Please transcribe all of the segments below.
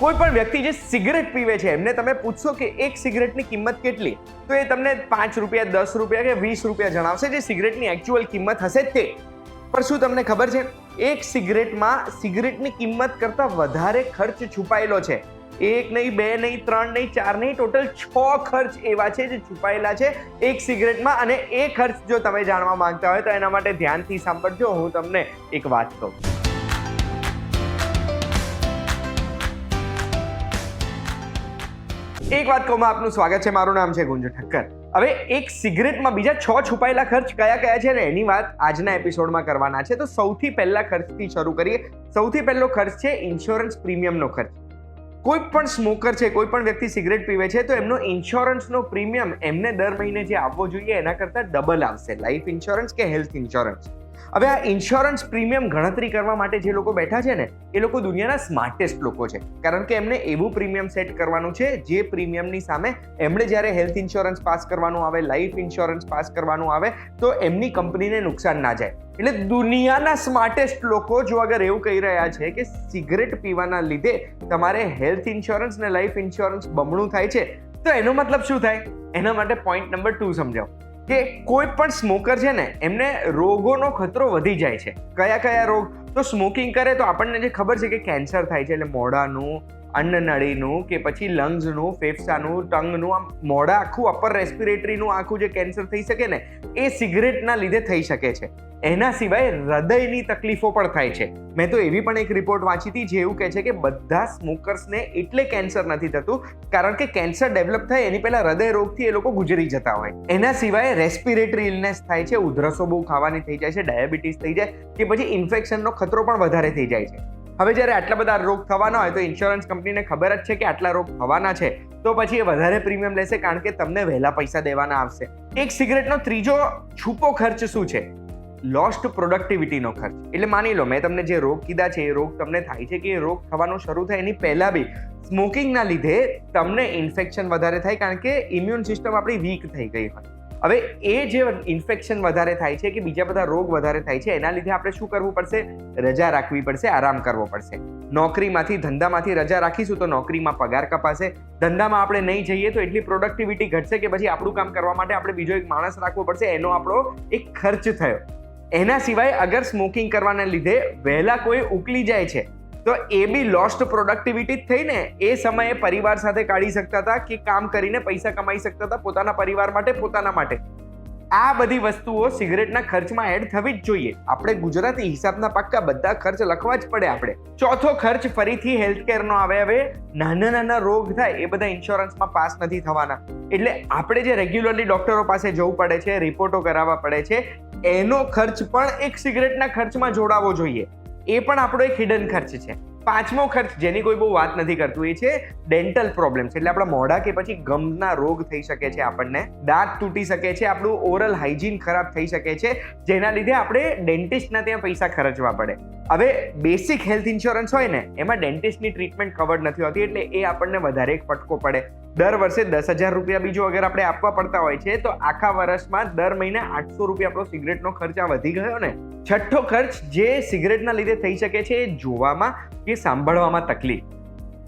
કોઈ પણ વ્યક્તિ જે સિગરેટ પીવે છે એમને તમે પૂછશો કે એક સિગરેટની કિંમત કેટલી, તો એ તમને 5 રૂપિયા, 10 રૂપિયા કે 20 રૂપિયા જણાવશે, જે સિગરેટની એકચ્યુઅલ કિંમત હશે તે. પણ શું તમને ખબર છે, એક સિગરેટમાં સિગરેટની કિંમત કરતાં વધારે ખર્ચ છુપાયેલો છે. 1 નહીં, 2 નહીં, 3 નહીં, 4 નહીં, ટોટલ 6 ખર્ચ એવા છે જે છુપાયેલા છે એક સિગરેટમાં. અને એ ખર્ચ જો તમે જાણવા માંગતા હોય તો એના માટે ધ્યાનથી સાંભળજો. હું તમને એક વાત કહું. એક વાત કહું, આપનું સ્વાગત છે. મારું નામ છે ગુંજ ઠક્કર. હવે એક સિગરેટમાં બીજા 6 છુપાયેલા ખર્ચ કયા કયા છે ને એની વાત આજના એપિસોડમાં કરવાના છે. તો સૌથી પહેલા ખર્ચથી શરૂ કરીએ. સૌથી પહેલો ખર્ચ છે ઇન્સ્યોરન્સ પ્રીમિયમનો ખર્ચ. કોઈ પણ સ્મોકર છે, કોઈ પણ વ્યક્તિ સિગરેટ પીવે છે તો એમનો ઇન્સ્યોરન્સનો પ્રીમિયમ એમને દર મહિને જે આવવો જોઈએ એના કરતાં ડબલ આવશે. લાઈફ ઇન્સ્યોરન્સ કે હેલ્થ ઇન્સ્યોરન્સ. હવે આ ઇન્સ્યોરન્સ પ્રીમિયમ ગણતરી કરવા માટે જે લોકો બેઠા છે ને એ લોકો દુનિયાના સ્માર્ટેસ્ટ લોકો છે. કારણ કે એમને એવું પ્રીમિયમ સેટ કરવાનું છે જે પ્રીમિયમની સામે એમણે જ્યારે હેલ્થ ઇન્સ્યોરન્સ પાસ કરવાનું આવે, લાઈફ ઇન્સ્યોરન્સ પાસ કરવાનું આવે તો એમની કંપનીને નુકસાન ના જાય. એટલે દુનિયાના સ્માર્ટેસ્ટ લોકો જો અગર એવું કહી રહ્યા છે કે સિગરેટ પીવાના લીધે તમારે હેલ્થ ઇન્સ્યોરન્સ ને લાઈફ ઇન્સ્યોરન્સ બમણું થાય છે, તો એનો મતલબ શું થાય? એના માટે પોઈન્ટ નંબર 2 સમજાવો કે કોઈ પણ સ્મોકર છે ને એમને રોગોનો ખતરો વધી જાય છે. કયા કયા રોગ? તો સ્મોકિંગ કરે તો આપણને જે ખબર છે કે કેન્સર થાય છે, એટલે મોઢાનું, અન્નનળીનું કે પછી લંગ્સનું, ફેફસાનું, ટંગનું, આમ મોઢા આખું અપર રેસ્પિરેટરીનું આખું જે કેન્સર થઈ શકે ને એ સિગરેટના લીધે થઈ શકે છે. એના સિવાય હૃદયની તકલીફો પણ થાય છે. મેં તો એવી પણ એક રિપોર્ટ વાંચી હતી જે એવું કહે છે કે બધા સ્મોકર્સને એટલે કેન્સર નથી થતું કારણ કે કેન્સર ડેવલપ થાય એની પહેલા હૃદય રોગથી એ લોકો ગુજરી જતા હોય. એના સિવાય રેસ્પિરેટરી ઇલનેસ થાય છે, ઉધરસો બહુ ખાવાની થઈ જાય છે, ડાયાબિટીસ થઈ જાય કે પછી ઇન્ફેક્શનનો ખતરો પણ વધારે થઈ જાય છે. હવે જ્યારે આટલા બધા રોગ થવાના હોય તો ઇન્સ્યોરન્સ કંપનીને ખબર જ છે કે આટલા રોગ થવાના છે, તો પછી એ વધારે પ્રીમિયમ લેશે કારણ કે તમને વહેલા પૈસા દેવાના આવશે. એક સિગરેટનો ત્રીજો છુપો ખર્ચ શું છે? લોસ્ટ પ્રોડક્ટિવિટીનો ખર્ચ. એટલે માની લો મેં તમને જે રોગ કીધા છે એ રોગ તમને થાય છે કે એ રોગ થવાનો શરૂ થાય એની પહેલા બી સ્મોકિંગના લીધે તમને ઇન્ફેક્શન વધારે થાય કારણ કે ઇમ્યુન સિસ્ટમ આપણી વીક થઈ ગઈ હોય. હવે એ જે ઇન્ફેક્શન વધારે થાય છે કે બીજા બધા રોગ વધારે થાય છે એના લીધે આપણે શું કરવું પડશે? રજા રાખવી પડશે, આરામ કરવો પડશે. નોકરીમાંથી, ધંધામાંથી રજા રાખીશું તો નોકરીમાં પગાર કપાશે. ધંધામાં આપણે નહીં જઈએ તો એટલી પ્રોડક્ટિવિટી ઘટશે કે પછી આપણું કામ કરવા માટે આપણે બીજો એક માણસ રાખવો પડશે. એનો આપણો એક ખર્ચ થયો. એના સિવાય અગર સ્મોકિંગ કરવાના લીધે વહેલા કોઈ ઉકલી જાય છે તો એ બી લોસ્ટ પ્રોડક્ટિવિટી જ થઈ ને. એ સમયે પરિવાર સાથે કાઢી શકતા હતા કે કામ કરીને પૈસા કમાઈ શકતા હતા પોતાના પરિવાર માટે, પોતાના માટે. આ બધી વસ્તુઓ સિગરેટના ખર્ચમાં એડ થવી જ જોઈએ. આપણે ગુજરાતી હિસાબના પાક્કા બધા ખર્ચ લખવા જ પડે આપણે. ચોથો ખર્ચ ફરીથી હેલ્થકેરનો આવે. હવે નાના નાના રોગ થાય એ બધા ઇન્સ્યોરન્સમાં પાસ નથી થવાના. એટલે આપણે જે રેગ્યુલરલી ડોક્ટરો પાસે જવું પડે છે, રિપોર્ટો કરાવવા પડે છે, એનો ખર્ચ પણ એક સિગરેટના ખર્ચમાં જોડાવો જોઈએ. એ પણ આપણો એક હિડન ખર્ચ છે. પાંચમો ખર્ચ જેની કોઈ બહુ વાત નથી કરતું એ છે ડેન્ટલ પ્રોબ્લેમ્સ. એટલે આપણા મોઢા કે પછી ગમના રોગ થઈ શકે છે, આપણને દાંત તૂટી શકે છે, આપણું ઓરલ હાઇજીન ખરાબ થઈ શકે છે, જેના લીધે આપણે ડેન્ટિસ્ટના ત્યાં પૈસા ખર્ચવા પડે. હવે બેસિક હેલ્થ ઇન્સ્યોરન્સ હોય ને એમાં ડેન્ટિસ્ટની ટ્રીટમેન્ટ કવર્ડ નથી હોતી એટલે એ આપણને વધારે એક ફટકો પડે. દર વર્ષે 10,000 રૂપિયા બીજો અગર આપણે આપવા પડતા હોય છે તો આખા વર્ષમાં દર મહિને 800 રૂપિયા આપણો સિગરેટનો ખર્ચા વધી ગયો ને. છઠ્ઠો ખર્ચ જે સિગરેટના લીધે થઈ શકે છે એ જોવામાં કે સાંભળવામાં તકલીફ.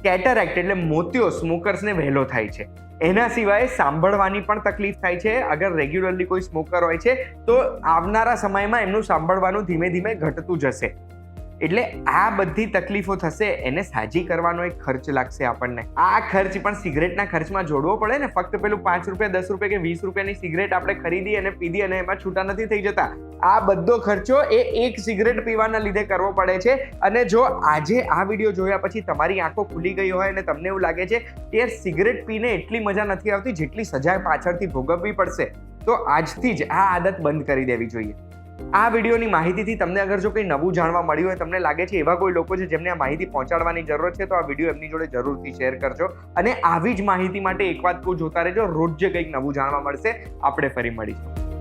કેટરેક્ટ એટલે મોતિયો સ્મોકર્સને વહેલો થાય છે. એના સિવાય સાંભળવાની પણ તકલીફ થાય છે. અગર રેગ્યુલરલી કોઈ સ્મોકર હોય છે તો આવનારા સમયમાં એમનું સાંભળવાનું ધીમે ધીમે ઘટતું જશે. એટલે આ બધી તકલીફો થશે, એને સાજી કરવાનો એક ખર્ચ લાગશે આપણને. આ ખર્ચ પણ સિગરેટના ખર્ચમાં જોડવો પડે ને. ફક્ત પેલું 5 રૂપિયા, 10 રૂપિયા કે 20 રૂપિયાની સિગરેટ આપણે ખરીદી અને પીધી અને એમાં છૂટા નથી થઈ જતા. આ બધો ખર્ચો એ એક સિગરેટ પીવાના લીધે કરવો પડે છે. અને જો આજે આ વિડીયો જોયા પછી તમારી આંખો ખુલી ગઈ હોય અને તમને એવું લાગે છે કે સિગરેટ પીને એટલી મજા નથી આવતી જેટલી સજા પાછળથી ભોગવવી પડશે, તો આજથી જ આ આદત બંધ કરી દેવી જોઈએ. આ વિડીયોની માહિતીથી તમને અગર જો કંઈ નવું જાણવા મળ્યું હોય, તમને લાગે છે એવા કોઈ લોકો છે જેમને આ માહિતી પહોંચાડવાની જરૂર છે, તો આ વિડીયો એમની જોડે જરૂરથી શેર કરજો. અને આવી જ માહિતી માટે એક વાત કહું, જોતા રહેજો. રોજ જે કંઈક નવું જાણવા મળશે આપણે ફરી મળીશું.